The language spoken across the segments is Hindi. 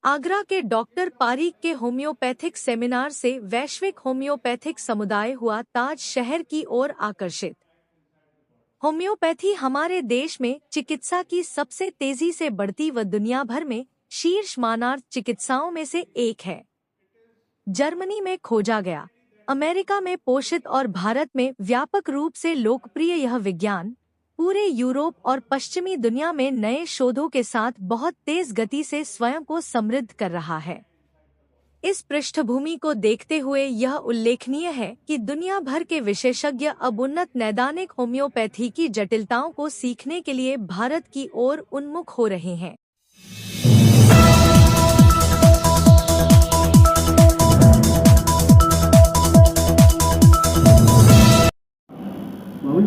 आगरा के डॉक्टर पारीक के होम्योपैथिक सेमिनार से वैश्विक होम्योपैथिक समुदाय हुआ ताज शहर की ओर आकर्षित। होम्योपैथी हमारे देश में चिकित्सा की सबसे तेजी से बढ़ती व दुनिया भर में शीर्ष मानार्थ चिकित्साओं में से एक है। जर्मनी में खोजा गया, अमेरिका में पोषित और भारत में व्यापक रूप से लोकप्रिय यह विज्ञान पूरे यूरोप और पश्चिमी दुनिया में नए शोधों के साथ बहुत तेज गति से स्वयं को समृद्ध कर रहा है। इस पृष्ठभूमि को देखते हुए यह उल्लेखनीय है कि दुनिया भर के विशेषज्ञ अब उन्नत नैदानिक होम्योपैथी की जटिलताओं को सीखने के लिए भारत की ओर उन्मुख हो रहे हैं।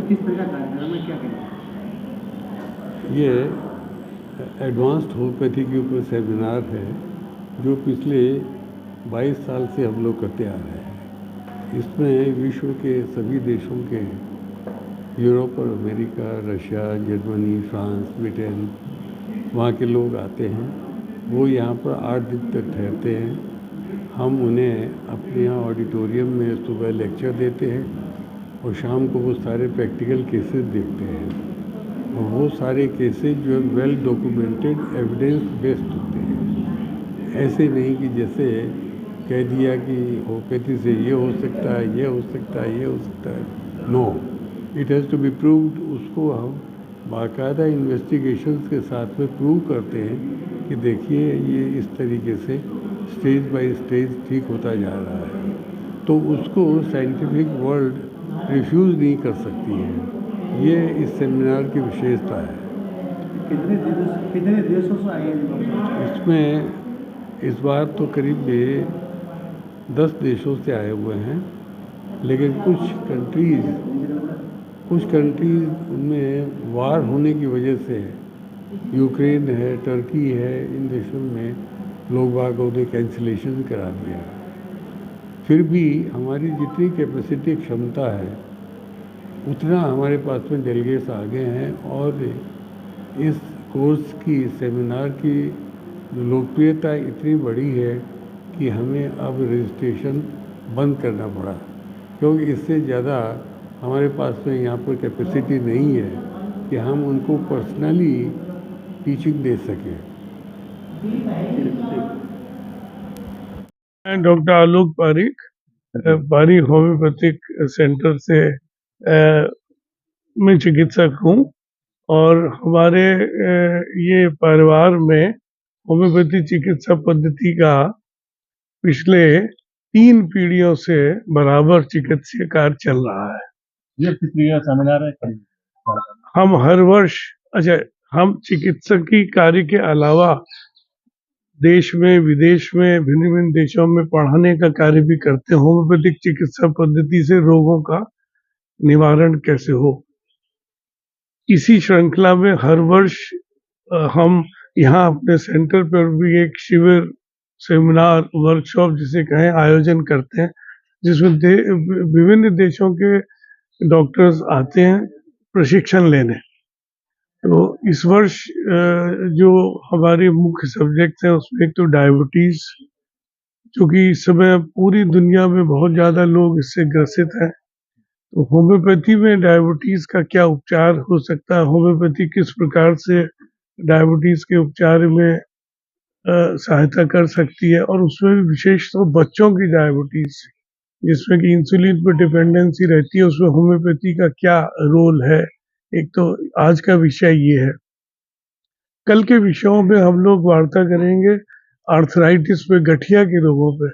किस तरह का कार्यक्रम है, क्या करें? ये एडवांस्ड होम्योपैथी के ऊपर सेमिनार है जो पिछले 22 साल से हम लोग करते आ रहे हैं। इसमें विश्व के सभी देशों के, यूरोप और America, Russia, Germany, France, Britain, वहाँ के लोग आते हैं। वो यहाँ पर 8 दिन तक ठहरते हैं। हम उन्हें अपने यहाँ ऑडिटोरियम में सुबह लेक्चर देते हैं और शाम को वो सारे प्रैक्टिकल केसेस देखते हैं। और वो सारे केसेस जो है वेल डॉक्यूमेंटेड, एविडेंस बेस्ड होते हैं। ऐसे नहीं कि जैसे कह दिया कि होम्योपैथी से ये हो सकता है, ये हो सकता है, ये हो सकता है। No, it has to be proved. उसको हम बाकायदा इन्वेस्टिगेशंस के साथ में प्रूव करते हैं कि देखिए ये इस तरीके से स्टेज बाय स्टेज ठीक होता जा रहा है। तो उसको साइंटिफिक वर्ल्ड रिफ्यूज़ नहीं कर सकती है। ये इस सेमिनार की विशेषता है। कितने देशों से आए हैं? इसमें इस बार तो करीब 10 देशों से आए हुए हैं, लेकिन कुछ कंट्रीज़ उनमें वार होने की वजह से, यूक्रेन है, टर्की है, इन देशों में लोग बागों ने कैंसिलेशन करा दिया। फिर भी हमारी जितनी कैपेसिटी क्षमता है उतना हमारे पास में डेलीगेट्स आ गए हैं। और इस कोर्स की, सेमिनार की लोकप्रियता इतनी बड़ी है कि हमें अब रजिस्ट्रेशन बंद करना पड़ा, क्योंकि इससे ज़्यादा हमारे पास में यहाँ पर कैपेसिटी नहीं है कि हम उनको पर्सनली टीचिंग दे सकें। मैं डॉक्टर आलोक पारीक, पारीक होम्योपैथिक सेंटर से मैं चिकित्सक हूँ। और हमारे ये परिवार में होम्योपैथी चिकित्सा पद्धति का पिछले 3 पीढ़ियों से बराबर चिकित्सीय कार्य चल रहा है। ये किस सेमिनार है? हम हर वर्ष, हम चिकित्सकीय कार्य के अलावा देश में, विदेश में, भिन्न भिन्न देशों में पढ़ाने का कार्य भी करते हैं। होम्योपैथिक चिकित्सा पद्धति से रोगों का निवारण कैसे हो, इसी श्रृंखला में हर वर्ष हम यहाँ अपने सेंटर पर भी एक शिविर, सेमिनार, वर्कशॉप जिसे कहें, आयोजन करते हैं, जिसमें विभिन्न देशों के डॉक्टर्स आते हैं प्रशिक्षण लेने। तो इस वर्ष जो हमारे मुख्य सब्जेक्ट हैं उसमें एक तो डायबिटीज़, क्योंकि इस समय पूरी दुनिया में बहुत ज़्यादा लोग इससे ग्रसित हैं। तो होम्योपैथी में डायबिटीज़ का क्या उपचार हो सकता है, होम्योपैथी किस प्रकार से डायबिटीज़ के उपचार में सहायता कर सकती है, और उसमें भी विशेष तो बच्चों की डायबिटीज़ जिसमें कि इंसुलिन पर डिपेंडेंसी रहती है, उसमें होम्योपैथी का क्या रोल है। एक तो आज का विषय ये है। कल के विषयों में हम लोग वार्ता करेंगे आर्थराइटिस पे, गठिया के रोगों पे।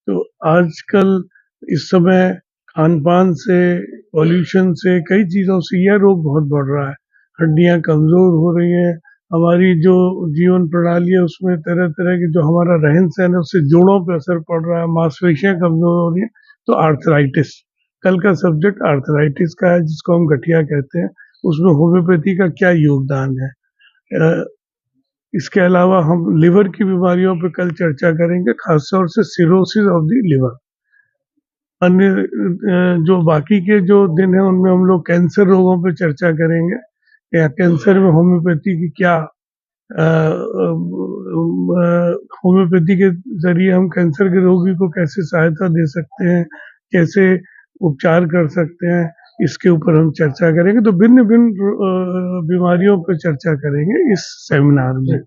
तो आजकल इस समय खान पान से, पॉल्यूशन से, कई चीज़ों से यह रोग बहुत बढ़ रहा है। हड्डियां कमज़ोर हो रही हैं, हमारी जो जीवन प्रणाली है उसमें तरह तरह के जो हमारा रहन सहन है उससे जोड़ों पर असर पड़ रहा है, मांसपेशियां कमज़ोर हो रही हैं। तो आर्थराइटिस, कल का सब्जेक्ट आर्थराइटिस का है, जिसको हम गठिया कहते हैं। उसमें होम्योपैथी का क्या योगदान है। इसके अलावा हम लिवर की बीमारियों पर कल चर्चा करेंगे, खासतौर से सिरोसिस ऑफ द लिवर। अन्य जो बाकी के जो दिन हैं उनमें हम लोग कैंसर रोगों पर चर्चा करेंगे, या कैंसर में होम्योपैथी की क्या होम्योपैथी के जरिए हम कैंसर के रोगी को कैसे सहायता दे सकते हैं, कैसे उपचार कर सकते हैं, इसके ऊपर हम चर्चा करेंगे। तो भिन्न भिन्न बीमारियों पर चर्चा करेंगे इस सेमिनार में।